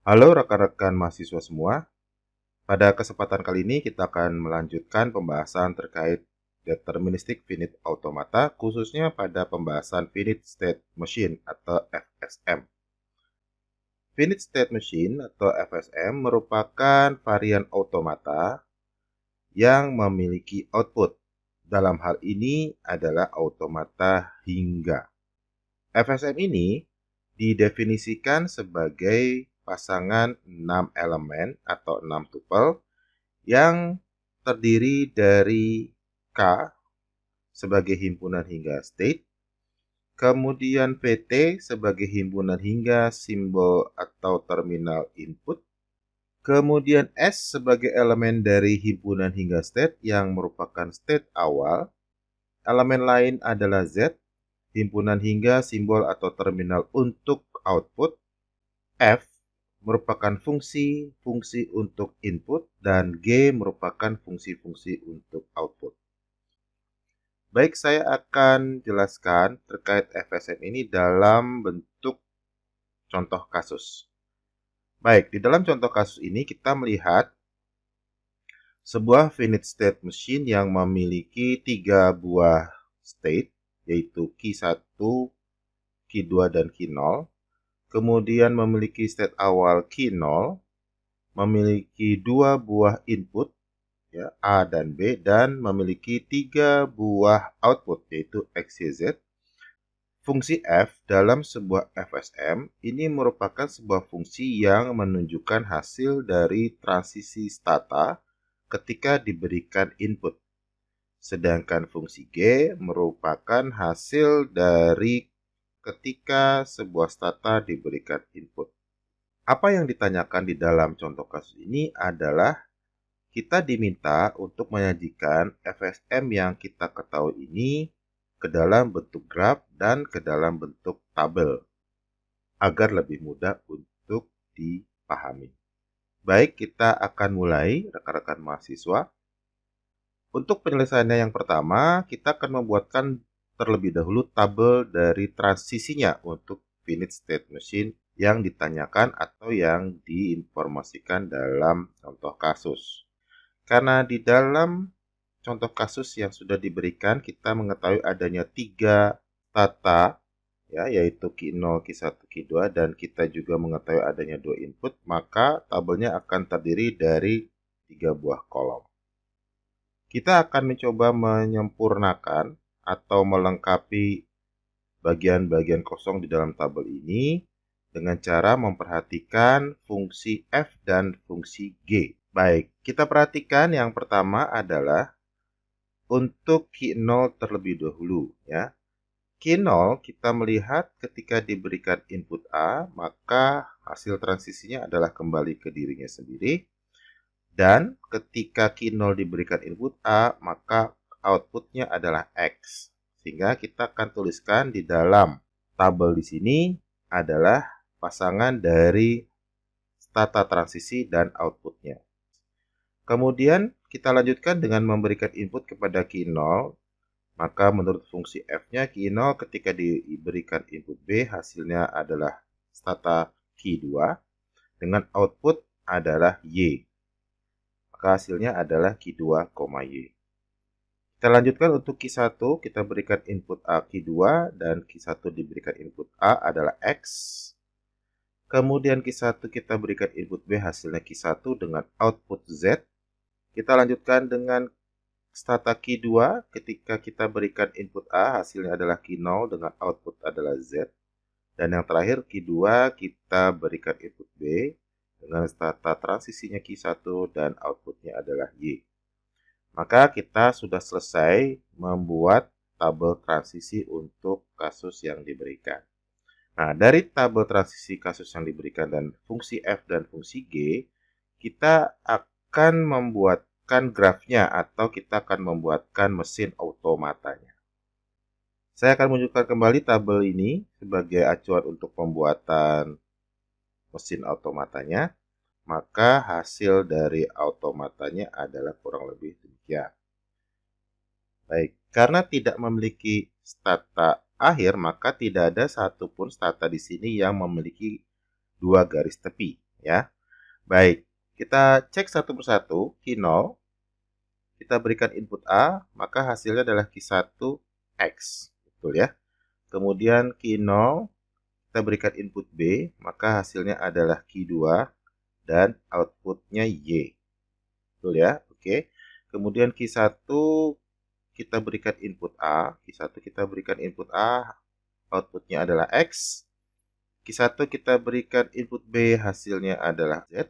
Halo rekan-rekan mahasiswa semua. Pada kesempatan kali ini kita akan melanjutkan pembahasan terkait deterministic finite automata, khususnya pada pembahasan finite state machine atau FSM. Finite state machine atau FSM merupakan varian automata yang memiliki output. Dalam hal ini adalah automata hingga. FSM ini didefinisikan sebagai pasangan 6 elemen atau 6 tuple yang terdiri dari K sebagai himpunan hingga state, kemudian PT sebagai himpunan hingga simbol atau terminal input, kemudian S sebagai elemen dari himpunan hingga state yang merupakan state awal, elemen lain adalah Z, himpunan hingga simbol atau terminal untuk output, F merupakan fungsi-fungsi untuk input, dan G merupakan fungsi-fungsi untuk output. Baik, saya akan jelaskan terkait FSM ini dalam bentuk contoh kasus. Baik, di dalam contoh kasus ini kita melihat sebuah finite state machine yang memiliki 3 buah state, yaitu Q1, Q2, dan Q0. Kemudian memiliki state awal Q0, memiliki 2 buah input, ya, A dan B, dan memiliki 3 buah output, yaitu X, Y, Z. Fungsi F dalam sebuah FSM ini merupakan sebuah fungsi yang menunjukkan hasil dari transisi stata ketika diberikan input. Sedangkan fungsi G merupakan hasil dari ketika sebuah stata diberikan input. Apa yang ditanyakan di dalam contoh kasus ini adalah kita diminta untuk menyajikan FSM yang kita ketahui ini ke dalam bentuk graf dan ke dalam bentuk tabel agar lebih mudah untuk dipahami. Baik, kita akan mulai rekan-rekan mahasiswa. Untuk penyelesaiannya yang pertama, kita akan membuatkan terlebih dahulu tabel dari transisinya untuk finite state machine yang ditanyakan atau yang diinformasikan dalam contoh kasus. Karena di dalam contoh kasus yang sudah diberikan, kita mengetahui adanya 3 tata, ya, yaitu Q0, Q1, Q2, dan kita juga mengetahui adanya 2 input, maka tabelnya akan terdiri dari 3 buah kolom. Kita akan mencoba menyempurnakan atau melengkapi bagian-bagian kosong di dalam tabel ini dengan cara memperhatikan fungsi F dan fungsi G. Baik, kita perhatikan yang pertama adalah untuk Q0 terlebih dahulu, ya. Q0 kita melihat ketika diberikan input A, maka hasil transisinya adalah kembali ke dirinya sendiri. Dan ketika Q0 diberikan input A, maka outputnya adalah X. Sehingga kita akan tuliskan di dalam tabel di sini adalah pasangan dari stata transisi dan outputnya. Kemudian kita lanjutkan dengan memberikan input kepada Q0. Maka menurut fungsi F-nya Q0 ketika diberikan input B, hasilnya adalah stata Q2 dengan output adalah Y. Maka hasilnya adalah Q2, Y. Kita lanjutkan untuk Q1, kita berikan input A Q2 dan Q1 diberikan input A adalah X. Kemudian Q1 kita berikan input B, hasilnya Q1 dengan output Z. Kita lanjutkan dengan stata Q2 ketika kita berikan input A, hasilnya adalah Q0 dengan output adalah Z. Dan yang terakhir Q2 kita berikan input B dengan stata transisinya Q1 dan outputnya adalah Y. Maka kita sudah selesai membuat tabel transisi untuk kasus yang diberikan. Nah, dari tabel transisi kasus yang diberikan dan fungsi F dan fungsi G, kita akan membuatkan grafnya atau kita akan membuatkan mesin automatanya. Saya akan menunjukkan kembali tabel ini sebagai acuan untuk pembuatan mesin automatanya. Maka hasil dari automatanya adalah kurang lebih demikian. Baik, karena tidak memiliki stata akhir, maka tidak ada satupun stata di sini yang memiliki 2 garis tepi. ya. Baik, kita cek satu persatu. Key 0, kita berikan input A, maka hasilnya adalah Q1 X. Betul ya. Kemudian key 0, kita berikan input B, maka hasilnya adalah Q2 dan outputnya Y. Betul ya. Oke. Kemudian Q1 kita berikan input A, Q1 kita berikan input A, outputnya adalah X. Q1 kita berikan input B, hasilnya adalah Z.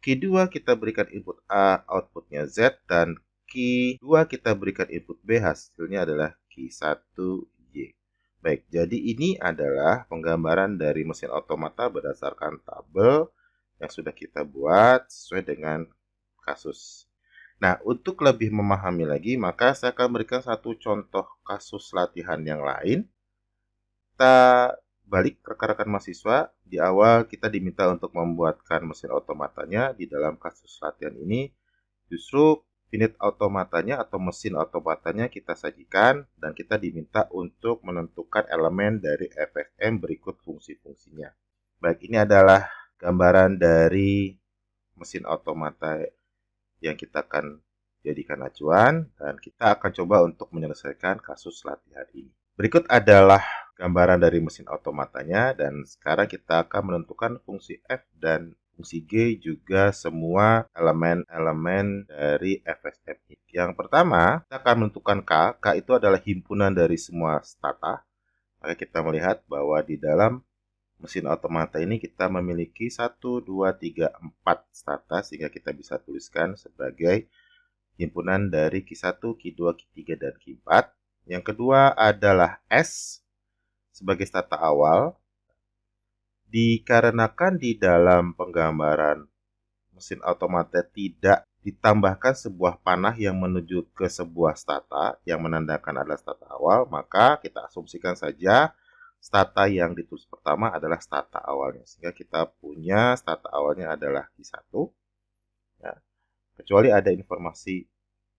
Q2 kita berikan input A, outputnya Z, dan Q2 kita berikan input B, hasilnya adalah Q1Y. Baik, jadi ini adalah penggambaran dari mesin otomata berdasarkan tabel yang sudah kita buat sesuai dengan kasus. Nah, untuk lebih memahami lagi, maka saya akan berikan satu contoh kasus latihan yang lain. Kita balik rekan-rekan mahasiswa, di awal kita diminta untuk membuatkan mesin otomatanya. Di dalam kasus latihan ini, justru unit otomatanya atau mesin otomatanya kita sajikan dan kita diminta untuk menentukan elemen dari FSM berikut fungsi-fungsinya. Baik, ini adalah gambaran dari mesin otomata yang kita akan jadikan acuan dan kita akan coba untuk menyelesaikan kasus latihan ini. Berikut adalah gambaran dari mesin otomatanya dan sekarang kita akan menentukan fungsi F dan fungsi G juga semua elemen-elemen dari FSM. Yang pertama, kita akan menentukan K. K itu adalah himpunan dari semua stata. Maka kita melihat bahwa di dalam mesin otomata ini kita memiliki 1, 2, 3, 4 stata sehingga kita bisa tuliskan sebagai himpunan dari Q1, Q2, Q3, dan Q4. Yang kedua adalah S sebagai stata awal. Dikarenakan di dalam penggambaran mesin otomata tidak ditambahkan sebuah panah yang menuju ke sebuah stata yang menandakan adalah stata awal, maka kita asumsikan saja stata yang ditulis pertama adalah stata awalnya. Sehingga kita punya stata awalnya adalah Q1. Ya. Kecuali ada informasi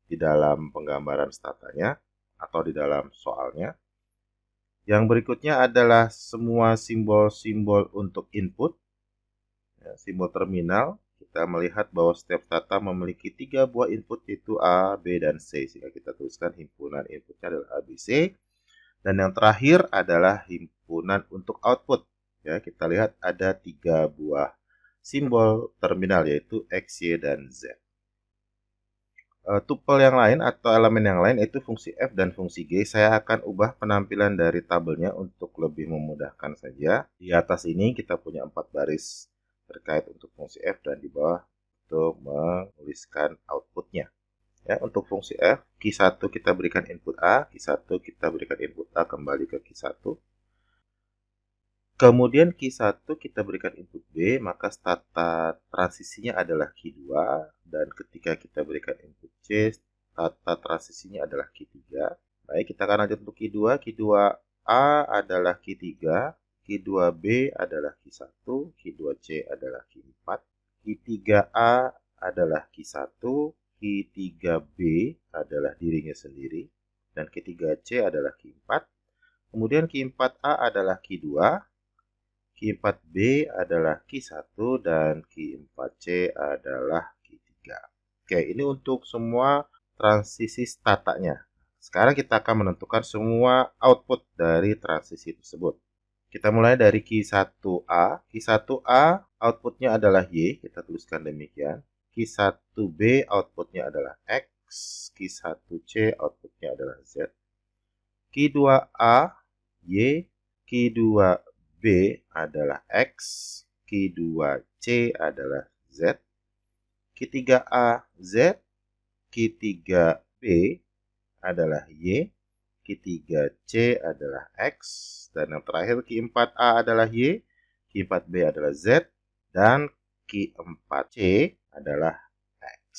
di dalam penggambaran statanya atau di dalam soalnya. Yang berikutnya adalah semua simbol-simbol untuk input. Ya, simbol terminal, kita melihat bahwa setiap stata memiliki 3 buah input yaitu A, B, dan C. Sehingga kita tuliskan himpunan inputnya adalah A, B, C. Dan yang terakhir adalah himpunan untuk output. Ya, kita lihat ada 3 buah simbol terminal yaitu X, Y, dan Z. Tupel yang lain atau elemen yang lain yaitu fungsi F dan fungsi G. Saya akan ubah penampilan dari tabelnya untuk lebih memudahkan saja. Di atas ini kita punya 4 baris terkait untuk fungsi F dan di bawah untuk menuliskan outputnya. Ya, untuk fungsi F, Q1 kita berikan input A, Q1 kita berikan input A kembali ke Q1. Kemudian Q1 kita berikan input B, maka stata transisinya adalah Q2. Dan ketika kita berikan input C, stata transisinya adalah Q3. Baik, kita akan lanjut untuk Q2. Q2A adalah Q3, Q2B adalah Q1, Q2C adalah Q4, Q3A adalah Q1, Q3B adalah dirinya sendiri, dan Q3C adalah Q4. Kemudian Q4A adalah Q2, Q4B adalah Q1, dan Q4C adalah Q3. Oke, ini untuk semua transisi statanya. Sekarang kita akan menentukan semua output dari transisi tersebut. Kita mulai dari Q1A. Q1A outputnya adalah Y, kita tuliskan demikian. Q1B outputnya adalah X, Q1C outputnya adalah Z. Q2A Y, Q2B adalah X, Q2C adalah Z, Q3A Z, Q3B adalah Y, Q3C adalah X, dan yang terakhir Q4A adalah Y, Q4B adalah Z, dan Q4C adalah X.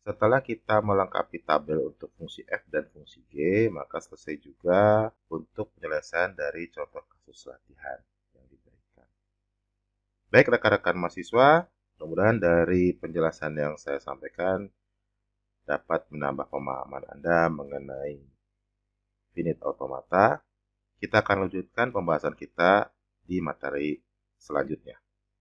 Setelah kita melengkapi tabel untuk fungsi F dan fungsi G, maka selesai juga untuk penyelesaian dari contoh kasus latihan yang diberikan. Baik rekan-rekan mahasiswa, mudah-mudahan dari penjelasan yang saya sampaikan dapat menambah pemahaman Anda mengenai finite automata. Kita akan lanjutkan pembahasan kita di materi selanjutnya.